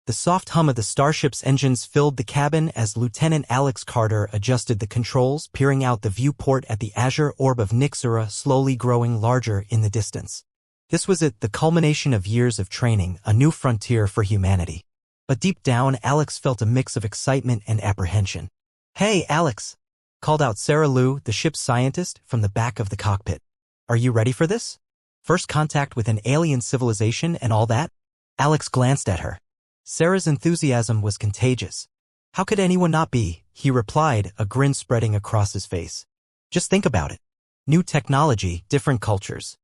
The soft hum of the starship's engines filled the cabin as Lieutenant Alex Carter adjusted the controls, peering out the viewport at the azure orb of Nixura slowly growing larger in the distance. This was it, the culmination of years of training, a new frontier for humanity. But deep down, Alex felt a mix of excitement and apprehension. "Hey, Alex," called out Sarah Lou, the ship's scientist, from the back of the cockpit. "Are you ready for this? First contact with an alien civilization and all that?" Alex glanced at her. Sarah's enthusiasm was contagious. "How could anyone not be?" he replied, a grin spreading across his face. "Just think about it. New technology, different cultures.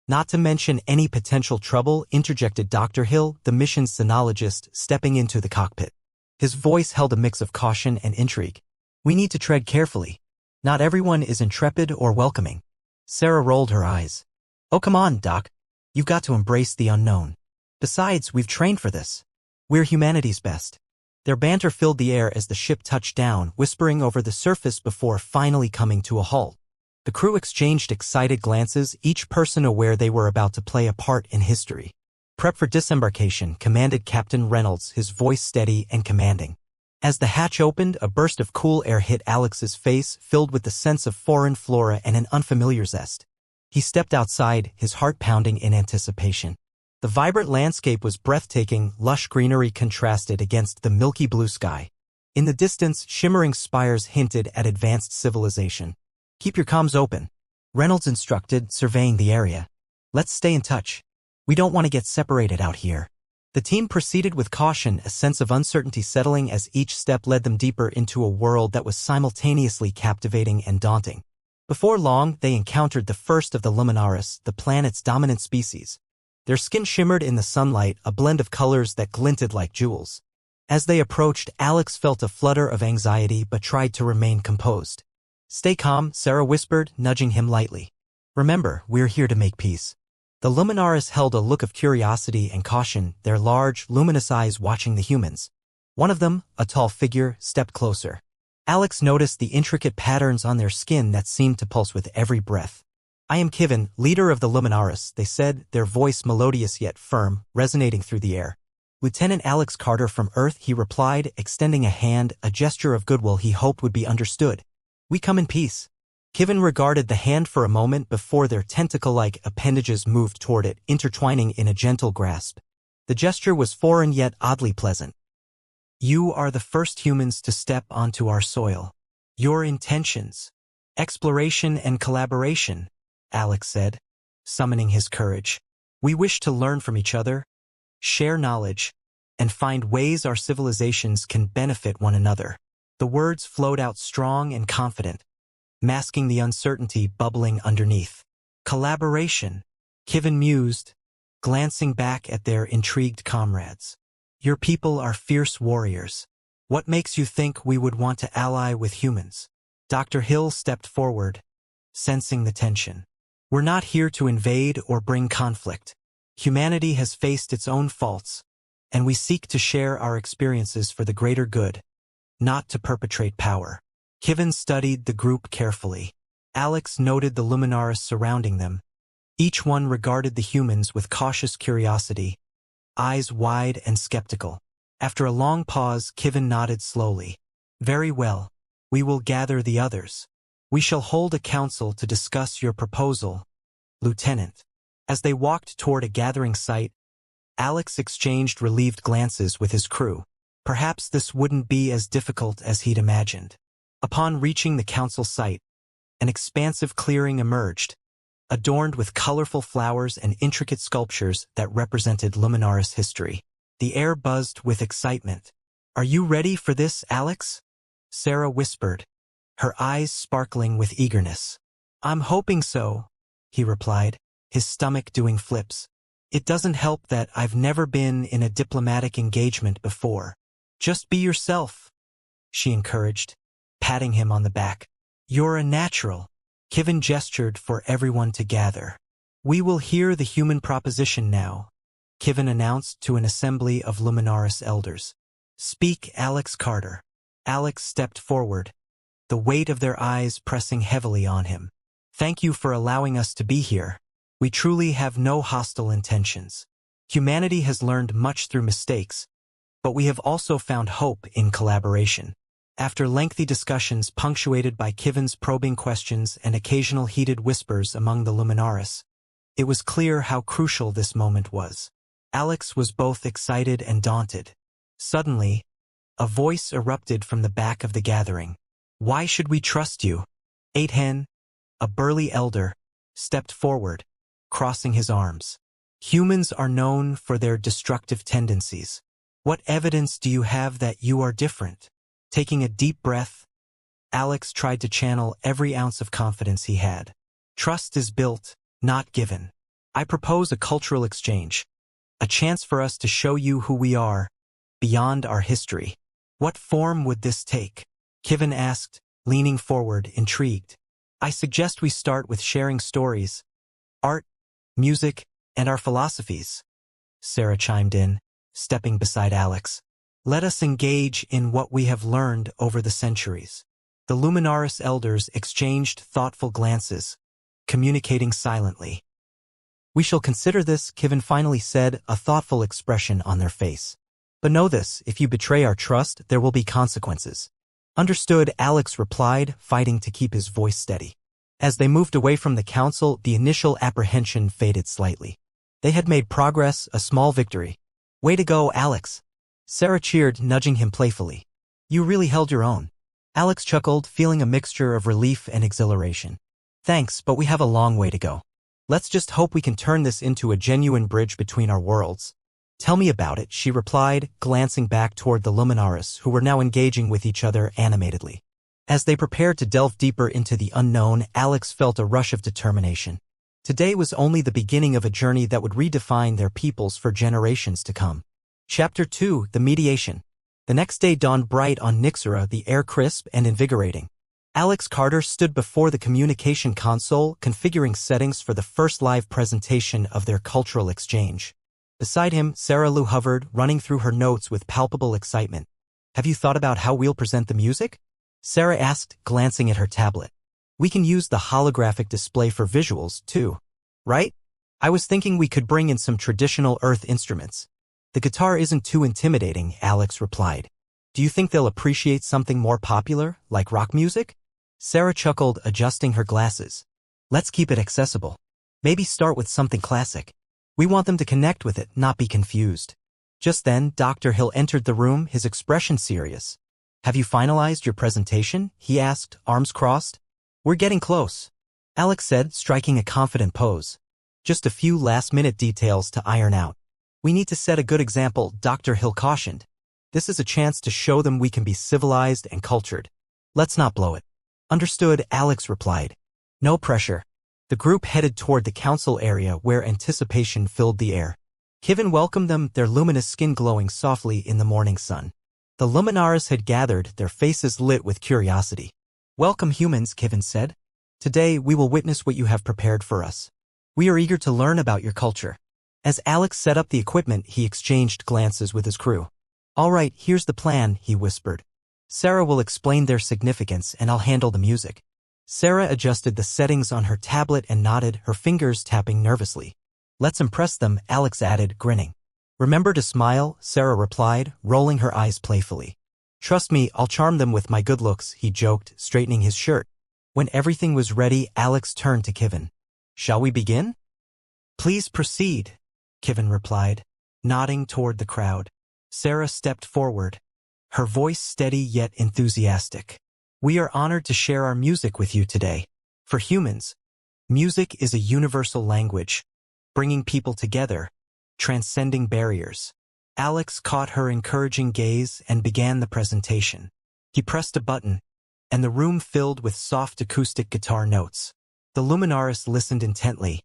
Not to mention any potential trouble," interjected Dr. Hill, the mission's sinologist, stepping into the cockpit. His voice held a mix of caution and intrigue. "We need to tread carefully. Not everyone is intrepid or welcoming." Sarah rolled her eyes. "Oh, come on, Doc. You've got to embrace the unknown. Besides, we've trained for this. We're humanity's best." Their banter filled the air as the ship touched down, whispering over the surface before finally coming to a halt. The crew exchanged excited glances, each person aware they were about to play a part in history. "Prep for disembarkation," commanded Captain Reynolds, his voice steady and commanding. As the hatch opened, a burst of cool air hit Alex's face, filled with the sense of foreign flora and an unfamiliar zest. He stepped outside, his heart pounding in anticipation. The vibrant landscape was breathtaking, lush greenery contrasted against the milky blue sky. In the distance, shimmering spires hinted at advanced civilization. "Keep your comms open," Reynolds instructed, surveying the area. "Let's stay in touch. We don't want to get separated out here." The team proceeded with caution, a sense of uncertainty settling as each step led them deeper into a world that was simultaneously captivating and daunting. Before long, they encountered the first of the Luminaris, the planet's dominant species. Their skin shimmered in the sunlight, a blend of colors that glinted like jewels. As they approached, Alex felt a flutter of anxiety but tried to remain composed. "Stay calm," Sarah whispered, nudging him lightly. "Remember, we're here to make peace." The Luminaris held a look of curiosity and caution, their large, luminous eyes watching the humans. One of them, a tall figure, stepped closer. Alex noticed the intricate patterns on their skin that seemed to pulse with every breath. "I am Kivin, leader of the Luminaris," they said, their voice melodious yet firm, resonating through the air. "Lieutenant Alex Carter from Earth," he replied, extending a hand, a gesture of goodwill he hoped would be understood. "We come in peace." Kivin regarded the hand for a moment before their tentacle-like appendages moved toward it, intertwining in a gentle grasp. The gesture was foreign yet oddly pleasant. "You are the first humans to step onto our soil. Your intentions, exploration and collaboration," Alex said, summoning his courage. "We wish to learn from each other, share knowledge, and find ways our civilizations can benefit one another." The words flowed out strong and confident, masking the uncertainty bubbling underneath. "Collaboration," Kivin mused, glancing back at their intrigued comrades. "Your people are fierce warriors. What makes you think we would want to ally with humans?" Dr. Hill stepped forward, sensing the tension. "We're not here to invade or bring conflict. Humanity has faced its own faults, and we seek to share our experiences for the greater good, not to perpetrate power." Kivin studied the group carefully. Alex noted the Luminaris surrounding them. Each one regarded the humans with cautious curiosity, eyes wide and skeptical. After a long pause, Kivin nodded slowly. "Very well. We will gather the others. We shall hold a council to discuss your proposal, Lieutenant." As they walked toward a gathering site, Alex exchanged relieved glances with his crew. Perhaps this wouldn't be as difficult as he'd imagined. Upon reaching the council site, an expansive clearing emerged, adorned with colorful flowers and intricate sculptures that represented Luminaris history. The air buzzed with excitement. "Are you ready for this, Alex?" Sarah whispered, her eyes sparkling with eagerness. "I'm hoping so," he replied, his stomach doing flips. "It doesn't help that I've never been in a diplomatic engagement before." "Just be yourself," she encouraged, patting him on the back. "You're a natural." Kivin gestured for everyone to gather. "We will hear the human proposition now," Kivin announced to an assembly of Luminaris elders. "Speak, Alex Carter." Alex stepped forward, the weight of their eyes pressing heavily on him. "Thank you for allowing us to be here. We truly have no hostile intentions. Humanity has learned much through mistakes, but we have also found hope in collaboration. After lengthy discussions punctuated by Kivn's probing questions and occasional heated whispers among the Luminaris, it was clear how crucial this moment was. Alex was both excited and daunted. Suddenly, a voice erupted from the back of the gathering. "Why should we trust you?" Aithen, a burly elder, stepped forward, crossing his arms. "Humans are known for their destructive tendencies. What evidence do you have that you are different?" Taking a deep breath, Alex tried to channel every ounce of confidence he had. "Trust is built, not given. I propose a cultural exchange, a chance for us to show you who we are, beyond our history." "What form would this take?" Kivn asked, leaning forward, intrigued. "I suggest we start with sharing stories, art, music, and our philosophies," Sarah chimed in, stepping beside Alex. "Let us engage in what we have learned over the centuries." The Luminaris elders exchanged thoughtful glances, communicating silently. "We shall consider this," Kivn finally said, a thoughtful expression on their face. "But know this, if you betray our trust, there will be consequences." "Understood," Alex replied, fighting to keep his voice steady. As they moved away from the council, the initial apprehension faded slightly. They had made progress, a small victory. "Way to go, Alex," Sarah cheered, nudging him playfully. "You really held your own." Alex chuckled, feeling a mixture of relief and exhilaration. "Thanks, but we have a long way to go. Let's just hope we can turn this into a genuine bridge between our worlds." "Tell me about it," she replied, glancing back toward the Luminaris, who were now engaging with each other animatedly. As they prepared to delve deeper into the unknown, Alex felt a rush of determination. Today was only the beginning of a journey that would redefine their peoples for generations to come. Chapter 2, The Mediation. The next day dawned bright on Nixera, the air crisp and invigorating. Alex Carter stood before the communication console, configuring settings for the first live presentation of their cultural exchange. Beside him, Sarah Lou hovered, running through her notes with palpable excitement. "Have you thought about how we'll present the music?" Sarah asked, glancing at her tablet. "We can use the holographic display for visuals, too. Right? I was thinking we could bring in some traditional Earth instruments." "The guitar isn't too intimidating," Alex replied. "Do you think they'll appreciate something more popular, like rock music?" Sarah chuckled, adjusting her glasses. "Let's keep it accessible. Maybe start with something classic. We want them to connect with it, not be confused." Just then, Dr. Hill entered the room, his expression serious. "Have you finalized your presentation?" he asked, arms crossed. "We're getting close," Alex said, striking a confident pose. "Just a few last-minute details to iron out." "We need to set a good example," Dr. Hill cautioned. "This is a chance to show them we can be civilized and cultured. Let's not blow it." "Understood," Alex replied. "No pressure." The group headed toward the council area where anticipation filled the air. Kivn welcomed them, their luminous skin glowing softly in the morning sun. The Luminaris had gathered, their faces lit with curiosity. "Welcome, humans," Kivn said. "Today we will witness what you have prepared for us. We are eager to learn about your culture." As Alex set up the equipment, he exchanged glances with his crew. "All right, here's the plan," he whispered. "Sarah will explain their significance and I'll handle the music." Sarah adjusted the settings on her tablet and nodded, her fingers tapping nervously. "Let's impress them," Alex added, grinning. "Remember to smile," Sarah replied, rolling her eyes playfully. "Trust me, I'll charm them with my good looks," he joked, straightening his shirt. When everything was ready, Alex turned to Kivn. "Shall we begin?" "Please proceed," Kivn replied, nodding toward the crowd. Sarah stepped forward, her voice steady yet enthusiastic. "We are honored to share our music with you today. For humans, music is a universal language, bringing people together, transcending barriers." Alex caught her encouraging gaze and began the presentation. He pressed a button, and the room filled with soft acoustic guitar notes. The Luminaris listened intently,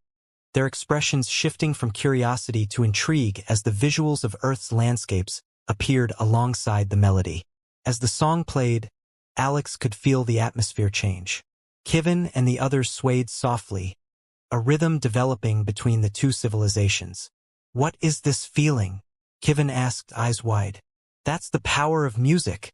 their expressions shifting from curiosity to intrigue as the visuals of Earth's landscapes appeared alongside the melody. As the song played, Alex could feel the atmosphere change. Kivn and the others swayed softly, a rhythm developing between the two civilizations. "What is this feeling?" Kivn asked, eyes wide. "That's the power of music,"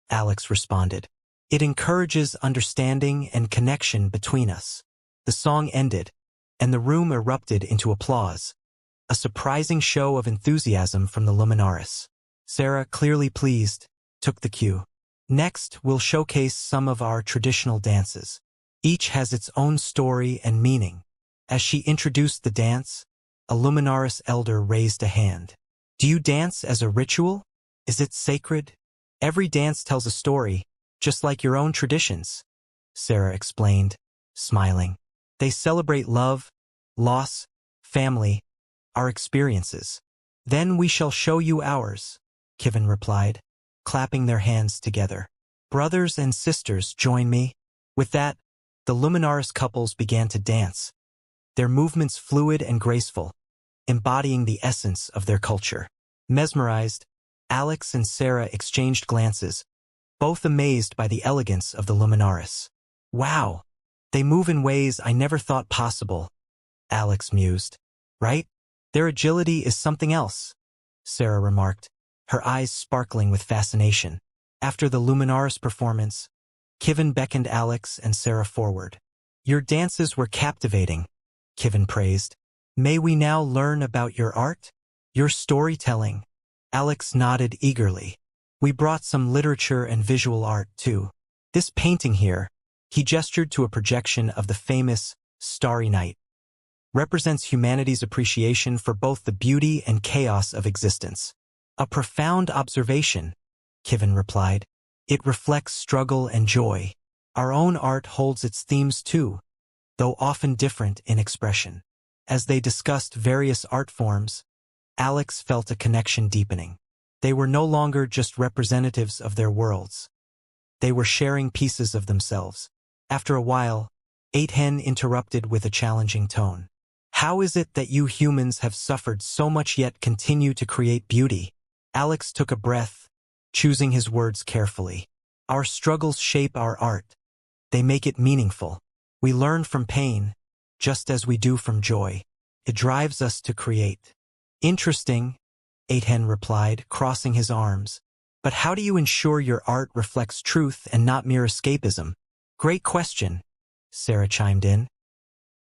Alex responded. "It encourages understanding and connection between us." The song ended, and the room erupted into applause, a surprising show of enthusiasm from the Luminaris. Sarah, clearly pleased, took the cue. Next, we'll showcase some of our traditional dances. Each has its own story and meaning. As she introduced the dance, a Luminaris elder raised a hand. Do you dance as a ritual? Is it sacred? Every dance tells a story, just like your own traditions, Sarah explained, smiling. They celebrate love, loss, family, our experiences. Then we shall show you ours, Kevin replied, clapping their hands together. Brothers and sisters, join me. With that, the Luminaris couples began to dance, their movements fluid and graceful, embodying the essence of their culture. Mesmerized, Alex and Sarah exchanged glances, both amazed by the elegance of the Luminaris. Wow, they move in ways I never thought possible, Alex mused. Right? Their agility is something else, Sarah remarked, her eyes sparkling with fascination. After the Luminaris performance, Kevin beckoned Alex and Sarah forward. Your dances were captivating, Kevin praised. May we now learn about your art? Your storytelling? Alex nodded eagerly. We brought some literature and visual art, too. This painting here, he gestured to a projection of the famous Starry Night, represents humanity's appreciation for both the beauty and chaos of existence. A profound observation, Kevin replied. It reflects struggle and joy. Our own art holds its themes too, though often different in expression. As they discussed various art forms, Alex felt a connection deepening. They were no longer just representatives of their worlds. They were sharing pieces of themselves. After a while, 8hen interrupted with a challenging tone. How is it that you humans have suffered so much yet continue to create beauty? Alex took a breath, choosing his words carefully. Our struggles shape our art. They make it meaningful. We learn from pain, just as we do from joy. It drives us to create. Interesting, 8hen replied, crossing his arms. But how do you ensure your art reflects truth and not mere escapism? Great question, Sarah chimed in.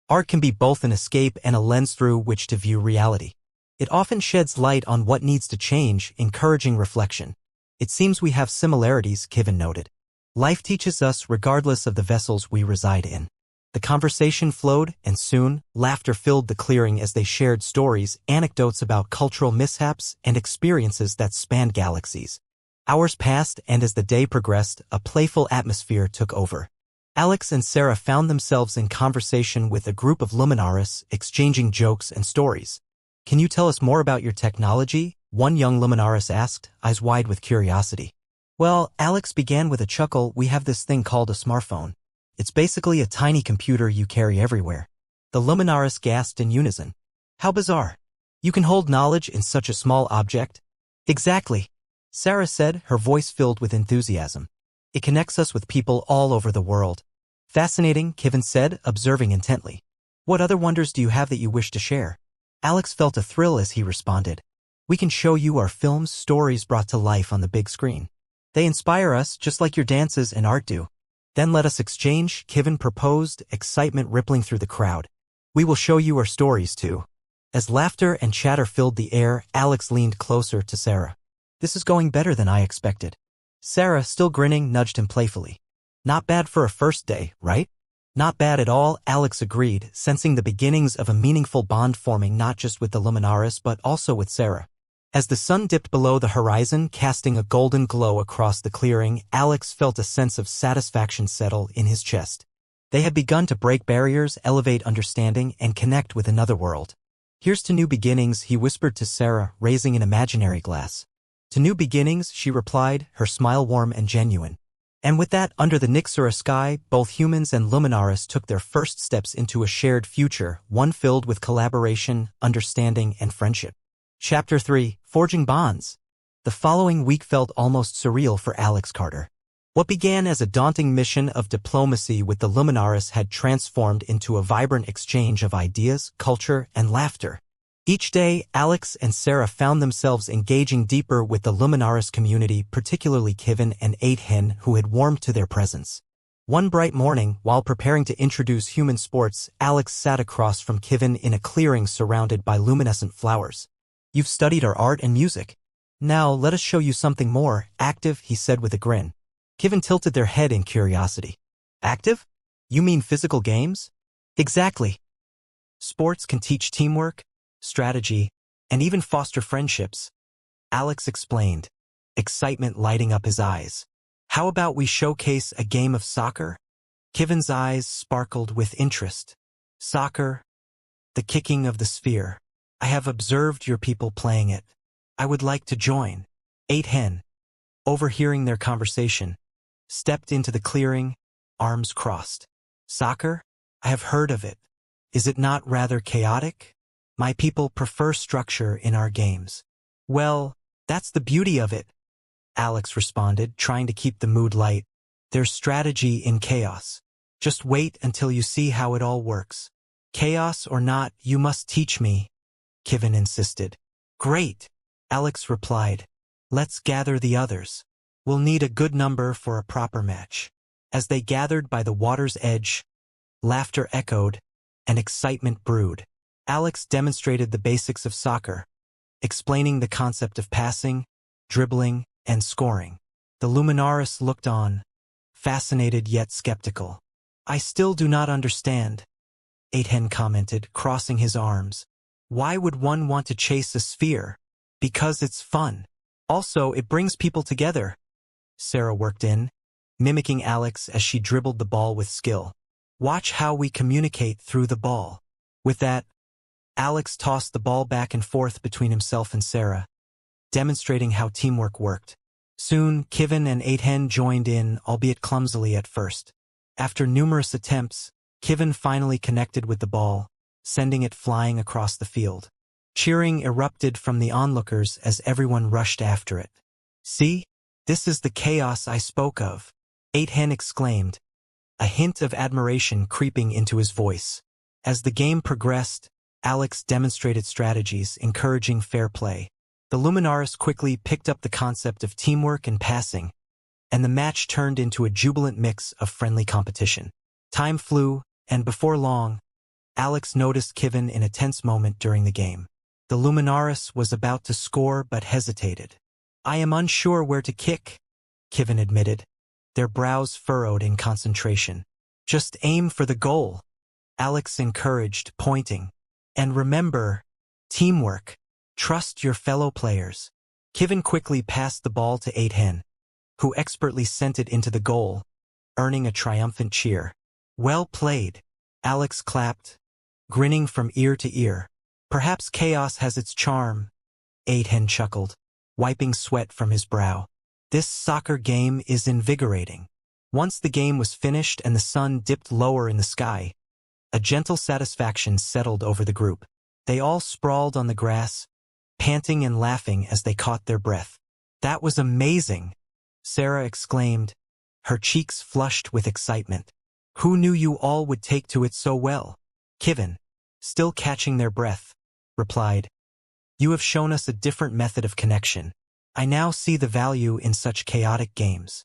Art can be both an escape and a lens through which to view reality. It often sheds light on what needs to change, encouraging reflection. It seems we have similarities, Kevin noted. Life teaches us regardless of the vessels we reside in. The conversation flowed, and soon, laughter filled the clearing as they shared stories, anecdotes about cultural mishaps, and experiences that spanned galaxies. Hours passed, and as the day progressed, a playful atmosphere took over. Alex and Sarah found themselves in conversation with a group of Luminaris, exchanging jokes and stories. Can you tell us more about your technology? One young Luminaris asked, eyes wide with curiosity. Well, Alex began with a chuckle. We have this thing called a smartphone. It's basically a tiny computer you carry everywhere. The Luminaris gasped in unison. How bizarre. You can hold knowledge in such a small object? Exactly, Sarah said, her voice filled with enthusiasm. It connects us with people all over the world. Fascinating, Kevin said, observing intently. What other wonders do you have that you wish to share? Alex felt a thrill as he responded. We can show you our films, stories brought to life on the big screen. They inspire us just like your dances and art do. Then let us exchange, Kevin proposed, excitement rippling through the crowd. We will show you our stories too. As laughter and chatter filled the air, Alex leaned closer to Sarah. This is going better than I expected. Sarah, still grinning, nudged him playfully. Not bad for a first day, right? Not bad at all, Alex agreed, sensing the beginnings of a meaningful bond forming not just with the Luminaris but also with Sarah. As the sun dipped below the horizon, casting a golden glow across the clearing, Alex felt a sense of satisfaction settle in his chest. They had begun to break barriers, elevate understanding, and connect with another world. Here's to new beginnings, he whispered to Sarah, raising an imaginary glass. To new beginnings, she replied, her smile warm and genuine. And with that, under the Nyxura sky, both humans and Luminaris took their first steps into a shared future, one filled with collaboration, understanding, and friendship. Chapter 3, Forging Bonds. The following week felt almost surreal for Alex Carter. What began as a daunting mission of diplomacy with the Luminaris had transformed into a vibrant exchange of ideas, culture, and laughter. Each day, Alex and Sarah found themselves engaging deeper with the Luminaris community, particularly Kevin and 8hen, who had warmed to their presence. One bright morning, while preparing to introduce human sports, Alex sat across from Kevin in a clearing surrounded by luminescent flowers. You've studied our art and music. Now let us show you something more active, he said with a grin. Kevin tilted their head in curiosity. Active? You mean physical games? Exactly. Sports can teach teamwork, strategy, and even foster friendships, Alex explained, excitement lighting up his eyes. How about we showcase a game of soccer? Kevin's eyes sparkled with interest. Soccer, the kicking of the sphere. I have observed your people playing it. I would like to join. 8hen, overhearing their conversation, stepped into the clearing, arms crossed. Soccer? I have heard of it. Is it not rather chaotic? My people prefer structure in our games. Well, that's the beauty of it, Alex responded, trying to keep the mood light. There's strategy in chaos. Just wait until you see how it all works. Chaos or not, you must teach me, Kevin insisted. Great, Alex replied. Let's gather the others. We'll need a good number for a proper match. As they gathered by the water's edge, laughter echoed, and excitement brewed. Alex demonstrated the basics of soccer, explaining the concept of passing, dribbling, and scoring. The Luminaris looked on, fascinated yet skeptical. I still do not understand, 8hen commented, crossing his arms. Why would one want to chase a sphere? Because it's fun. Also, it brings people together, Sarah worked in, mimicking Alex as she dribbled the ball with skill. Watch how we communicate through the ball. With that, Alex tossed the ball back and forth between himself and Sarah, demonstrating how teamwork worked. Soon, Kevin and 8hen joined in, albeit clumsily at first. After numerous attempts, Kevin finally connected with the ball, sending it flying across the field. Cheering erupted from the onlookers as everyone rushed after it. See? This is the chaos I spoke of, 8hen exclaimed, a hint of admiration creeping into his voice. As the game progressed, Alex demonstrated strategies, encouraging fair play. The Luminaris quickly picked up the concept of teamwork and passing, and the match turned into a jubilant mix of friendly competition. Time flew, and before long, Alex noticed Kevin in a tense moment during the game. The Luminaris was about to score but hesitated. I am unsure where to kick, Kevin admitted, their brows furrowed in concentration. Just aim for the goal, Alex encouraged, pointing. And remember, teamwork. Trust your fellow players. Kevin quickly passed the ball to 8hen, who expertly sent it into the goal, earning a triumphant cheer. Well played, Alex clapped, grinning from ear to ear. Perhaps chaos has its charm, 8hen chuckled, wiping sweat from his brow. This soccer game is invigorating. Once the game was finished and the sun dipped lower in the sky, a gentle satisfaction settled over the group. They all sprawled on the grass, panting and laughing as they caught their breath. That was amazing, Sarah exclaimed, her cheeks flushed with excitement. Who knew you all would take to it so well? Kevin, still catching their breath, replied. You have shown us a different method of connection. I now see the value in such chaotic games.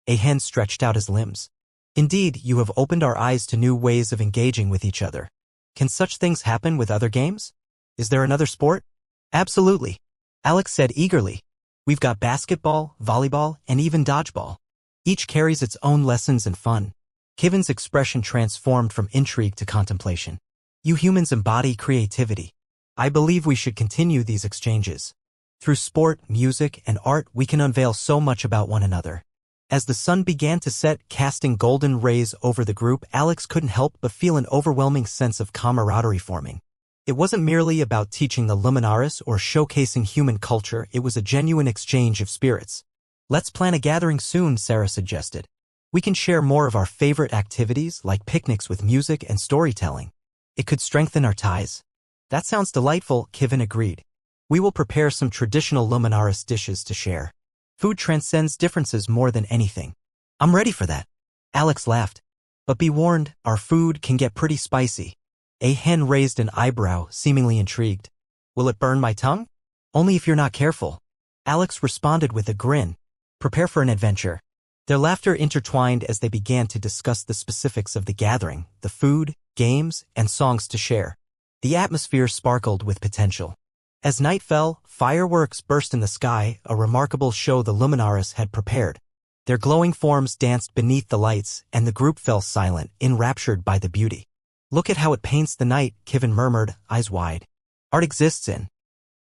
8hen stretched out his limbs. Indeed, you have opened our eyes to new ways of engaging with each other. Can such things happen with other games? Is there another sport? Absolutely, Alex said eagerly. We've got basketball, volleyball, and even dodgeball. Each carries its own lessons and fun. Kevin's expression transformed from intrigue to contemplation. You humans embody creativity. I believe we should continue these exchanges. Through sport, music, and art, we can unveil so much about one another. As the sun began to set, casting golden rays over the group, Alex couldn't help but feel an overwhelming sense of camaraderie forming. It wasn't merely about teaching the Luminaris or showcasing human culture, it was a genuine exchange of spirits. Let's plan a gathering soon, Sarah suggested. We can share more of our favorite activities like picnics with music and storytelling. It could strengthen our ties. That sounds delightful, Kevin agreed. We will prepare some traditional Luminaris dishes to share. Food transcends differences more than anything. I'm ready for that. Alex laughed. But be warned, our food can get pretty spicy. 8hen raised an eyebrow, seemingly intrigued. Will it burn my tongue? Only if you're not careful. Alex responded with a grin. Prepare for an adventure. Their laughter intertwined as they began to discuss the specifics of the gathering, the food, games, and songs to share. The atmosphere sparkled with potential. As night fell, fireworks burst in the sky, a remarkable show the Luminaris had prepared. Their glowing forms danced beneath the lights, and the group fell silent, enraptured by the beauty. "Look at how it paints the night," Kevin murmured, eyes wide. "Art exists in.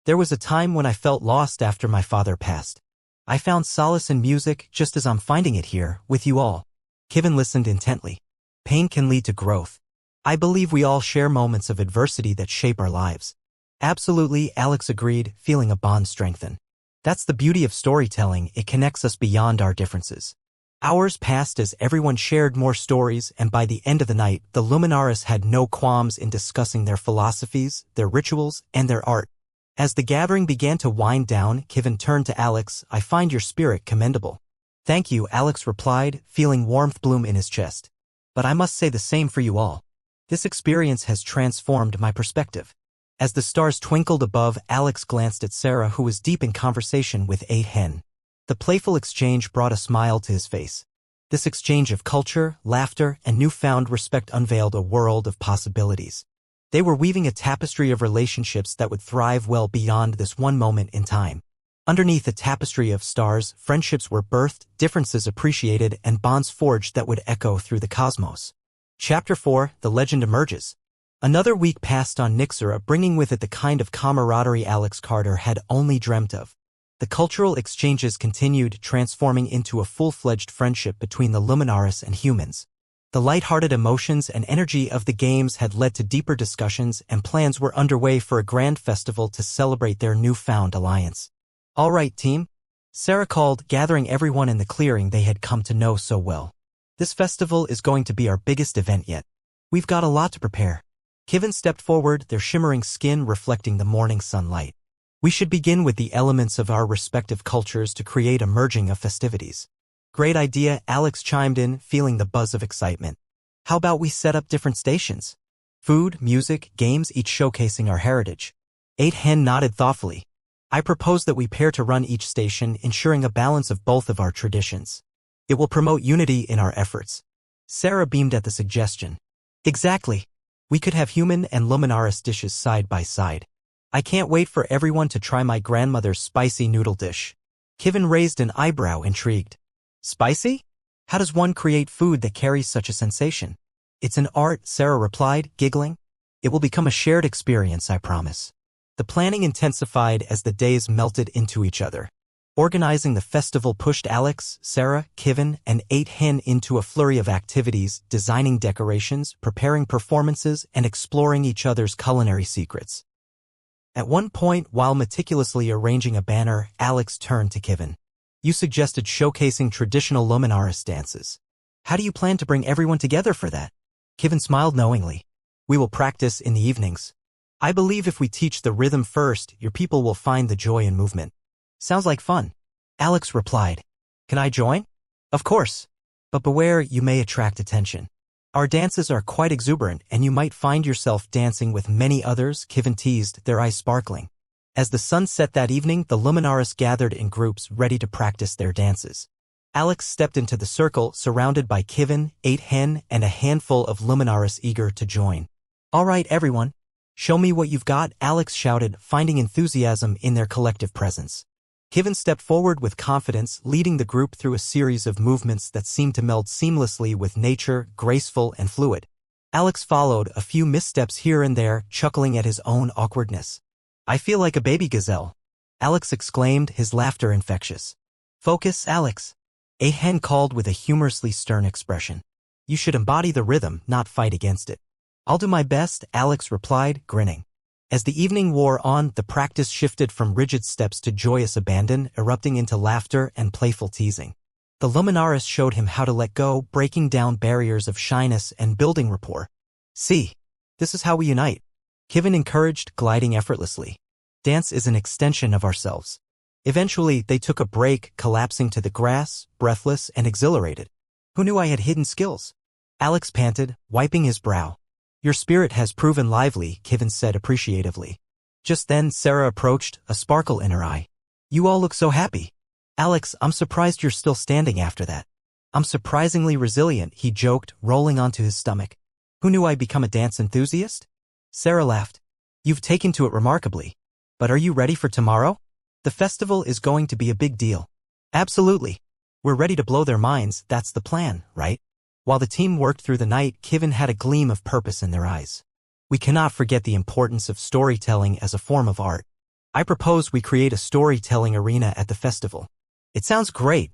There was a time when I felt lost after my father passed. I found solace in music just as I'm finding it here, with you all." Kevin listened intently. "Pain can lead to growth. I believe we all share moments of adversity that shape our lives." "Absolutely," Alex agreed, feeling a bond strengthen. "That's the beauty of storytelling, it connects us beyond our differences." Hours passed as everyone shared more stories, and by the end of the night, the Luminaris had no qualms in discussing their philosophies, their rituals, and their art. As the gathering began to wind down, Kevin turned to Alex. "I find your spirit commendable." "Thank you," Alex replied, feeling warmth bloom in his chest. "But I must say the same for you all. This experience has transformed my perspective." As the stars twinkled above, Alex glanced at Sarah, who was deep in conversation with 8hen. The playful exchange brought a smile to his face. This exchange of culture, laughter, and newfound respect unveiled a world of possibilities. They were weaving a tapestry of relationships that would thrive well beyond this one moment in time. Underneath a tapestry of stars, friendships were birthed, differences appreciated, and bonds forged that would echo through the cosmos. Chapter 4: The Legend Emerges. Another week passed on Nixera, bringing with it the kind of camaraderie Alex Carter had only dreamt of. The cultural exchanges continued, transforming into a full-fledged friendship between the Luminaris and humans. The light-hearted emotions and energy of the games had led to deeper discussions, and plans were underway for a grand festival to celebrate their newfound alliance. "All right, team," Sarah called, gathering everyone in the clearing they had come to know so well. "This festival is going to be our biggest event yet. We've got a lot to prepare." Kevin stepped forward, their shimmering skin reflecting the morning sunlight. "We should begin with the elements of our respective cultures to create a merging of festivities." "Great idea," Alex chimed in, feeling the buzz of excitement. "How about we set up different stations? Food, music, games, each showcasing our heritage." 8hen nodded thoughtfully. "I propose that we pair to run each station, ensuring a balance of both of our traditions. It will promote unity in our efforts." Sarah beamed at the suggestion. "Exactly. We could have human and Luminaris dishes side by side. I can't wait for everyone to try my grandmother's spicy noodle dish." Kevin raised an eyebrow, intrigued. "Spicy? How does one create food that carries such a sensation?" "It's an art," Sarah replied, giggling. "It will become a shared experience, I promise." The planning intensified as the days melted into each other. Organizing the festival pushed Alex, Sarah, Kevin, and 8hen into a flurry of activities, designing decorations, preparing performances, and exploring each other's culinary secrets. At one point, while meticulously arranging a banner, Alex turned to Kevin. "You suggested showcasing traditional Luminaris dances. How do you plan to bring everyone together for that?" Kevin smiled knowingly. "We will practice in the evenings. I believe if we teach the rhythm first, your people will find the joy in movement." "Sounds like fun," Alex replied. "Can I join?" "Of course. But beware, you may attract attention. Our dances are quite exuberant, and you might find yourself dancing with many others," Kevin teased, their eyes sparkling. As the sun set that evening, the Luminaris gathered in groups ready to practice their dances. Alex stepped into the circle, surrounded by Kevin, 8hen, and a handful of Luminaris eager to join. "All right, everyone. Show me what you've got," Alex shouted, finding enthusiasm in their collective presence. Kevin stepped forward with confidence, leading the group through a series of movements that seemed to meld seamlessly with nature, graceful and fluid. Alex followed, a few missteps here and there, chuckling at his own awkwardness. "I feel like a baby gazelle," Alex exclaimed, his laughter infectious. "Focus, Alex," 8hen called with a humorously stern expression. "You should embody the rhythm, not fight against it." "I'll do my best," Alex replied, grinning. As the evening wore on, the practice shifted from rigid steps to joyous abandon, erupting into laughter and playful teasing. The Luminaris showed him how to let go, breaking down barriers of shyness and building rapport. "See, this is how we unite," Kevin encouraged, gliding effortlessly. "Dance is an extension of ourselves." Eventually, they took a break, collapsing to the grass, breathless and exhilarated. "Who knew I had hidden skills?" Alex panted, wiping his brow. "Your spirit has proven lively," Kevin said appreciatively. Just then, Sarah approached, a sparkle in her eye. "You all look so happy." "Alex, I'm surprised you're still standing after that." "I'm surprisingly resilient," he joked, rolling onto his stomach. "Who knew I'd become a dance enthusiast?" Sarah laughed. "You've taken to it remarkably." But are you ready for tomorrow? The festival is going to be a big deal. Absolutely. We're ready to blow their minds, that's the plan, right? While the team worked through the night, Kevin had a gleam of purpose in their eyes. We cannot forget the importance of storytelling as a form of art. I propose we create a storytelling arena at the festival. It sounds great,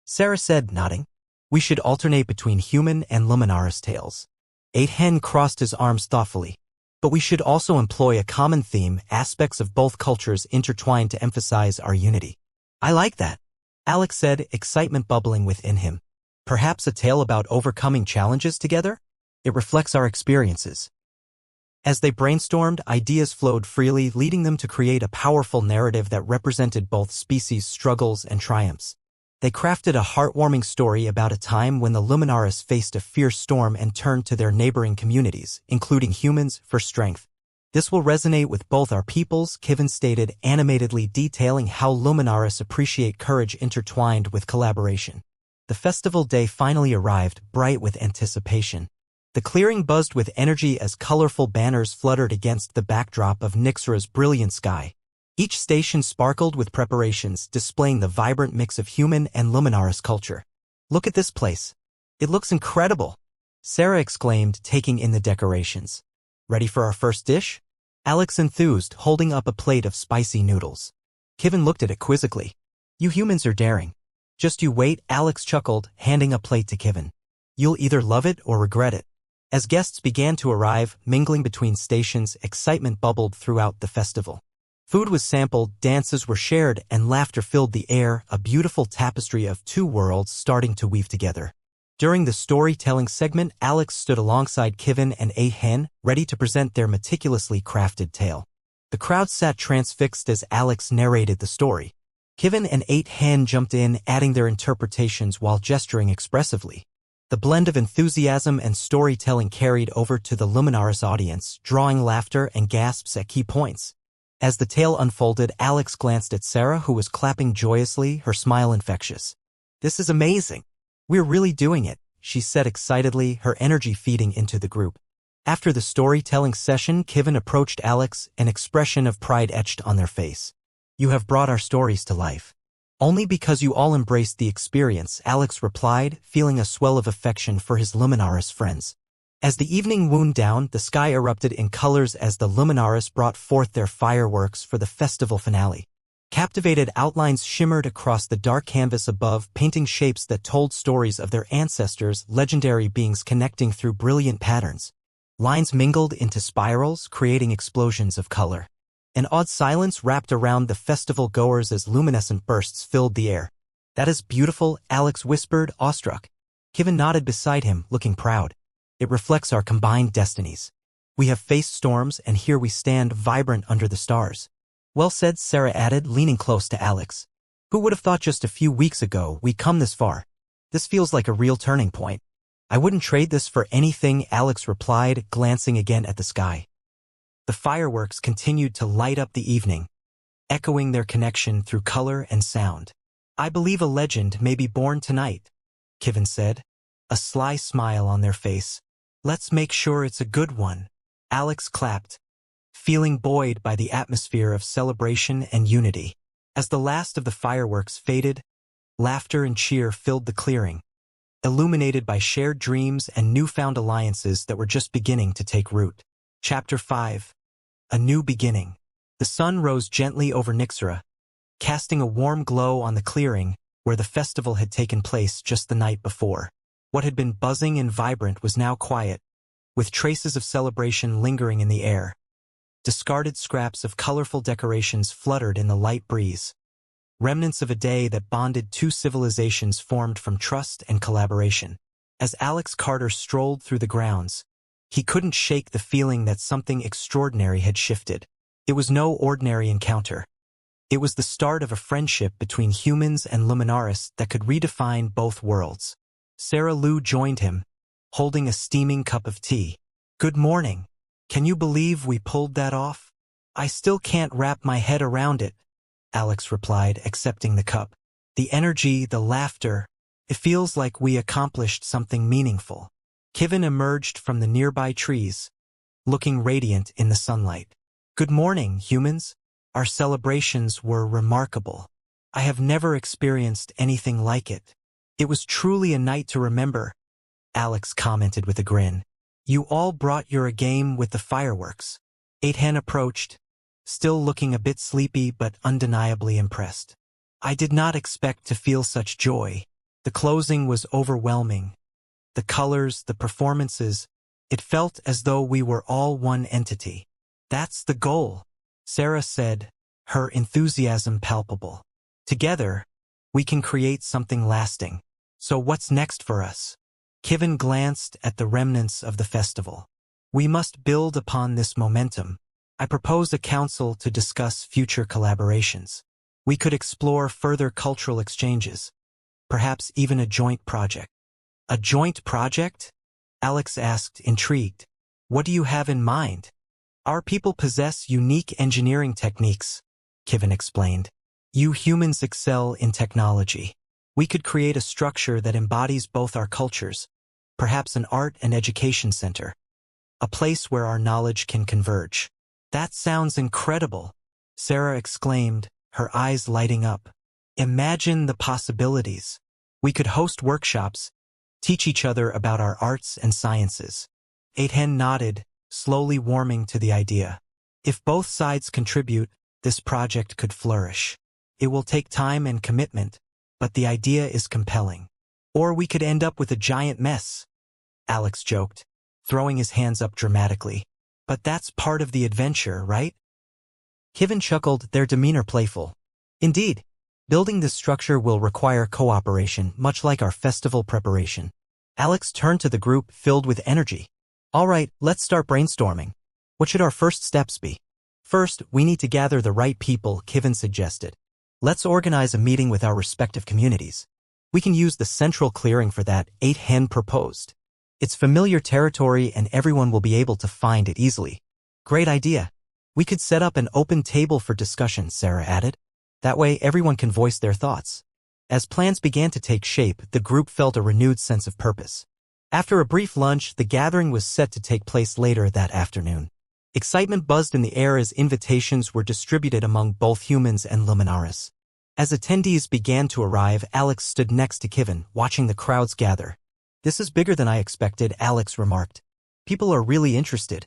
Sarah said, nodding. We should alternate between human and Luminaris tales. 8hen crossed his arms thoughtfully. But we should also employ a common theme, aspects of both cultures intertwined to emphasize our unity. I like that, Alex said, excitement bubbling within him. Perhaps a tale about overcoming challenges together? It reflects our experiences. As they brainstormed, ideas flowed freely, leading them to create a powerful narrative that represented both species' struggles and triumphs. They crafted a heartwarming story about a time when the Luminaris faced a fierce storm and turned to their neighboring communities, including humans, for strength. This will resonate with both our peoples, Kevin stated, animatedly detailing how Luminaris appreciate courage intertwined with collaboration. The festival day finally arrived, bright with anticipation. The clearing buzzed with energy as colorful banners fluttered against the backdrop of Nixura's brilliant sky. Each station sparkled with preparations, displaying the vibrant mix of human and Luminaris culture. Look at this place. It looks incredible, Sarah exclaimed, taking in the decorations. Ready for our first dish? Alex enthused, holding up a plate of spicy noodles. Kevin looked at it quizzically. You humans are daring. Just you wait, Alex chuckled, handing a plate to Kevin. You'll either love it or regret it. As guests began to arrive, mingling between stations, excitement bubbled throughout the festival. Food was sampled, dances were shared, and laughter filled the air, a beautiful tapestry of two worlds starting to weave together. During the storytelling segment, Alex stood alongside Kevin and 8hen, ready to present their meticulously crafted tale. The crowd sat transfixed as Alex narrated the story. Kevin and 8hen jumped in, adding their interpretations while gesturing expressively. The blend of enthusiasm and storytelling carried over to the Luminaris audience, drawing laughter and gasps at key points. As the tale unfolded, Alex glanced at Sarah, who was clapping joyously, her smile infectious. This is amazing. We're really doing it, she said excitedly, her energy feeding into the group. After the storytelling session, Kevin approached Alex, an expression of pride etched on their face. You have brought our stories to life. Only because you all embraced the experience, Alex replied, feeling a swell of affection for his Luminaris friends. As the evening wound down, the sky erupted in colors as the Luminaris brought forth their fireworks for the festival finale. Captivated outlines shimmered across the dark canvas above, painting shapes that told stories of their ancestors, legendary beings connecting through brilliant patterns. Lines mingled into spirals, creating explosions of color. An odd silence wrapped around the festival goers as luminescent bursts filled the air. That is beautiful, Alex whispered, awestruck. Kevin nodded beside him, looking proud. It reflects our combined destinies. We have faced storms, and here we stand, vibrant under the stars. Well said, Sarah added, leaning close to Alex. Who would have thought just a few weeks ago we'd come this far? This feels like a real turning point. I wouldn't trade this for anything, Alex replied, glancing again at the sky. The fireworks continued to light up the evening, echoing their connection through color and sound. I believe a legend may be born tonight, Kevin said, a sly smile on their face. Let's make sure it's a good one. Alex clapped, feeling buoyed by the atmosphere of celebration and unity. As the last of the fireworks faded, laughter and cheer filled the clearing, illuminated by shared dreams and newfound alliances that were just beginning to take root. Chapter 5. A New Beginning. The sun rose gently over Nixura, casting a warm glow on the clearing where the festival had taken place just the night before. What had been buzzing and vibrant was now quiet, with traces of celebration lingering in the air. Discarded scraps of colorful decorations fluttered in the light breeze. Remnants of a day that bonded two civilizations formed from trust and collaboration. As Alex Carter strolled through the grounds, he couldn't shake the feeling that something extraordinary had shifted. It was no ordinary encounter. It was the start of a friendship between humans and Luminaris that could redefine both worlds. Sarah Lou joined him, holding a steaming cup of tea. Good morning. Can you believe we pulled that off? I still can't wrap my head around it, Alex replied, accepting the cup. The energy, the laughter, it feels like we accomplished something meaningful. Kevin emerged from the nearby trees, looking radiant in the sunlight. Good morning, humans. Our celebrations were remarkable. I have never experienced anything like it. It was truly a night to remember, Alex commented with a grin. You all brought your A game with the fireworks. 8hen approached, still looking a bit sleepy but undeniably impressed. I did not expect to feel such joy. The closing was overwhelming. The colors, the performances, it felt as though we were all one entity. That's the goal, Sarah said, her enthusiasm palpable. Together, we can create something lasting. So what's next for us? Kevin glanced at the remnants of the festival. We must build upon this momentum. I propose a council to discuss future collaborations. We could explore further cultural exchanges, perhaps even a joint project. A joint project? Alex asked, intrigued. What do you have in mind? Our people possess unique engineering techniques, Kevin explained. You humans excel in technology. We could create a structure that embodies both our cultures, perhaps an art and education center, a place where our knowledge can converge. That sounds incredible, Sarah exclaimed, her eyes lighting up. Imagine the possibilities. We could host workshops, teach each other about our arts and sciences. 8hen nodded, slowly warming to the idea. If both sides contribute, this project could flourish. It will take time and commitment, but the idea is compelling. Or we could end up with a giant mess, Alex joked, throwing his hands up dramatically. But that's part of the adventure, right? Kevin chuckled, their demeanor playful. Indeed, building this structure will require cooperation, much like our festival preparation. Alex turned to the group, filled with energy. All right, let's start brainstorming. What should our first steps be? First, we need to gather the right people, Kevin suggested. Let's organize a meeting with our respective communities. We can use the central clearing for that, 8hen proposed. It's familiar territory and everyone will be able to find it easily. Great idea. We could set up an open table for discussion, Sarah added. That way everyone can voice their thoughts. As plans began to take shape, the group felt a renewed sense of purpose. After a brief lunch, the gathering was set to take place later that afternoon. Excitement buzzed in the air as invitations were distributed among both humans and Luminaris. As attendees began to arrive, Alex stood next to Kevin, watching the crowds gather. This is bigger than I expected, Alex remarked. People are really interested.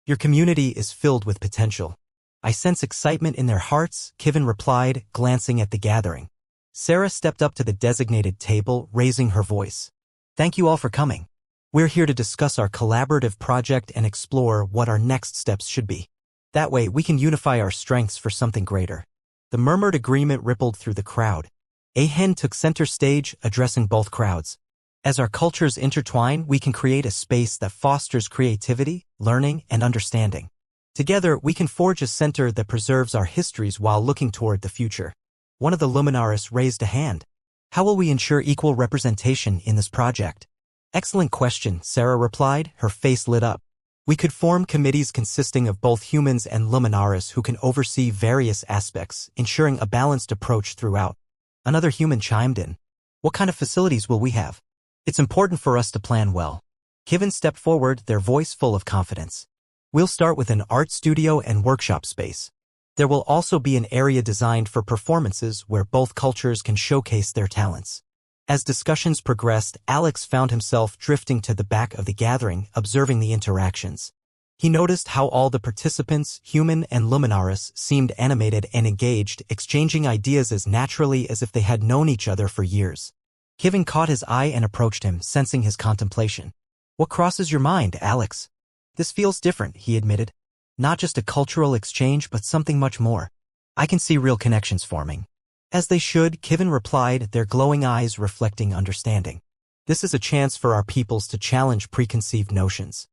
Your community is filled with potential. I sense excitement in their hearts, Kevin replied, glancing at the gathering. Sarah stepped up to the designated table, raising her voice. Thank you all for coming. We're here to discuss our collaborative project and explore what our next steps should be. That way, we can unify our strengths for something greater. The murmured agreement rippled through the crowd. 8hen took center stage, addressing both crowds. As our cultures intertwine, we can create a space that fosters creativity, learning, and understanding. Together, we can forge a center that preserves our histories while looking toward the future. One of the Luminaris raised a hand. How will we ensure equal representation in this project? Excellent question, Sarah replied, her face lit up. We could form committees consisting of both humans and Luminaris who can oversee various aspects, ensuring a balanced approach throughout. Another human chimed in. What kind of facilities will we have? It's important for us to plan well. Kevin stepped forward, their voice full of confidence. We'll start with an art studio and workshop space. There will also be an area designed for performances where both cultures can showcase their talents. As discussions progressed, Alex found himself drifting to the back of the gathering, observing the interactions. He noticed how all the participants, human and Luminaris, seemed animated and engaged, exchanging ideas as naturally as if they had known each other for years. Kevin caught his eye and approached him, sensing his contemplation. What crosses your mind, Alex? This feels different, he admitted. Not just a cultural exchange, but something much more. I can see real connections forming. As they should, Kevin replied, their glowing eyes reflecting understanding. This is a chance for our peoples to challenge preconceived notions.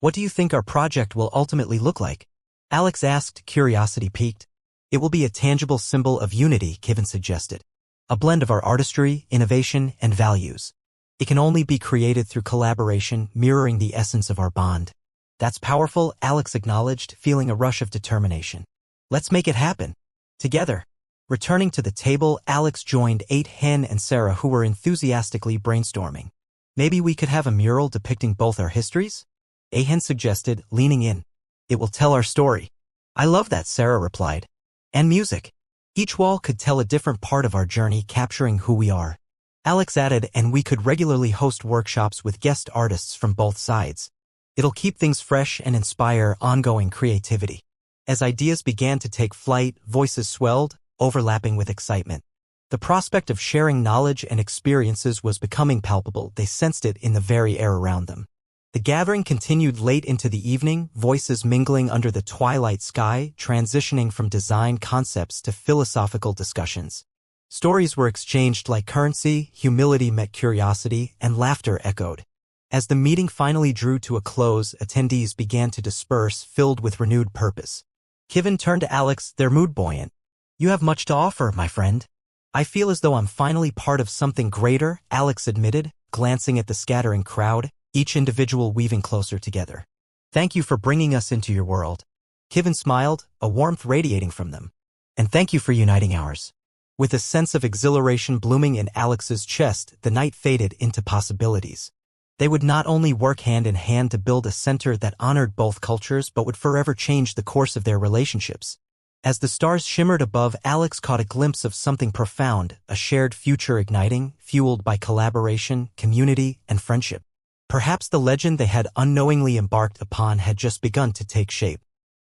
What do you think our project will ultimately look like? Alex asked, curiosity piqued. It will be a tangible symbol of unity, Kevin suggested. A blend of our artistry, innovation, and values. It can only be created through collaboration, mirroring the essence of our bond. That's powerful, Alex acknowledged, feeling a rush of determination. Let's make it happen. Together. Returning to the table, Alex joined 8hen and Sarah, who were enthusiastically brainstorming. Maybe we could have a mural depicting both our histories? 8hen suggested, leaning in. It will tell our story. I love that, Sarah replied. And music. Each wall could tell a different part of our journey, capturing who we are. Alex added, and we could regularly host workshops with guest artists from both sides. It'll keep things fresh and inspire ongoing creativity. As ideas began to take flight, voices swelled, overlapping with excitement. The prospect of sharing knowledge and experiences was becoming palpable. They sensed it in the very air around them. The gathering continued late into the evening, voices mingling under the twilight sky, transitioning from design concepts to philosophical discussions. Stories were exchanged like currency, humility met curiosity, and laughter echoed. As the meeting finally drew to a close, attendees began to disperse, filled with renewed purpose. Kevin turned to Alex, their mood buoyant. "You have much to offer, my friend." "I feel as though I'm finally part of something greater," Alex admitted, glancing at the scattering crowd, each individual weaving closer together. "Thank you for bringing us into your world." Kevin smiled, a warmth radiating from them. "And thank you for uniting ours." With a sense of exhilaration blooming in Alex's chest, the night faded into possibilities. They would not only work hand in hand to build a center that honored both cultures but would forever change the course of their relationships. As the stars shimmered above, Alex caught a glimpse of something profound, a shared future igniting, fueled by collaboration, community, and friendship. Perhaps the legend they had unknowingly embarked upon had just begun to take shape.